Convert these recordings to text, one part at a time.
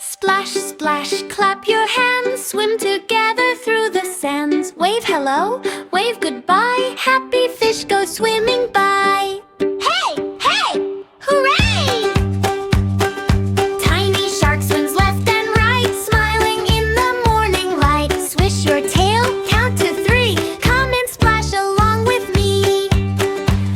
Splash, splash, clap your hands, swim together through the sands. Wave hello, wave goodbye, happy fish go swimming by. Hey, hey, hooray! Tiny shark swims left and right, smiling in the morning light. Swish your tail, count to 3, come and splash along with me.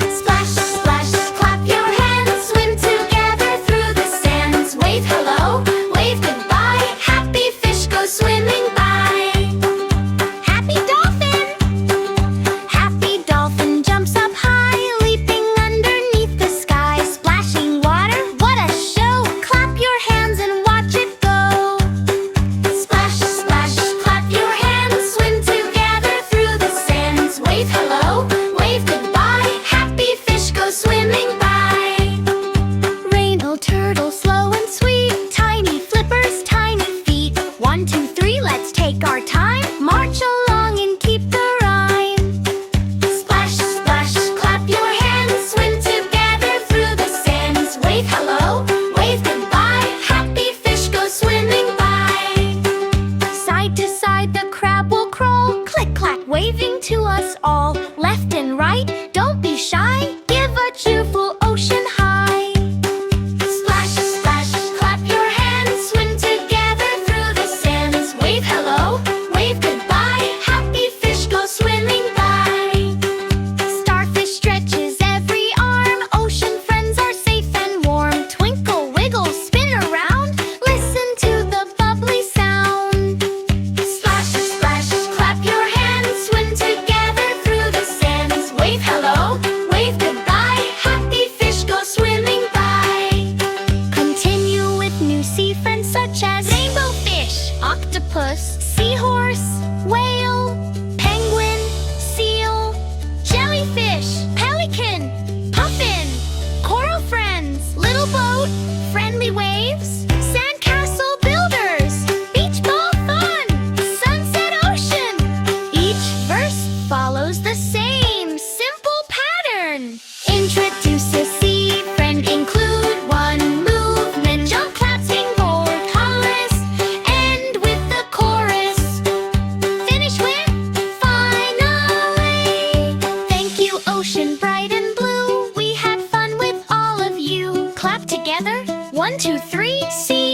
Splash, splash, clap your hands, swim together through the sands. Wave hello, wave goodbye, happy fish go swimming by. Happy dolphin! Happy dolphin jumps up high, leaping underneath the sky. Splashing water, what a show! Clap your hands and watch it go. Splash, splash, clap your hands, swim together through the sands. Wave hello, wave goodbye, happy fish go swimming by. Rainbow turtle, slow and sweet, tiny flippers, tiny feet. 1, 2, 3, let's take our time, march along and keep the rhyme. Splash, splash, clap your hands, swim together through the sands. Wave hello, wave goodbye, happy fish go swimming by. Side to side the crab will crawl, click clack waving to us all. Left and right, don't be shy, give a cheerful ocean high. Splash, splash, clap your hands, swim together through the sands. Wave hello, wave goodbye, happy fish go swimming by. Starfish stretches every arm, ocean friends are safe and warm. Twinkle, wiggle, spin around, listen to the bubbly sound. Splash, splash, clap your hands, swim together through the sands. Wave hello, wave goodbye, happy fish go swimming by. Continue with new sea friends such as rainbow fish, octopus, seahorse, whale, penguin, seal, jellyfish, pelican, puffin, coral friends, little boat, friendly waves, sandcastle builders, beach ball fun, sunset ocean. Each verse follows the same simple pattern. Introduce a sea friend, include one movement, jump, clap, sing, roar, chorus. End with the chorus. Finish with finally. Thank you, ocean bright and blue. We had fun with all of you. Clap together. 1, 2, 3. See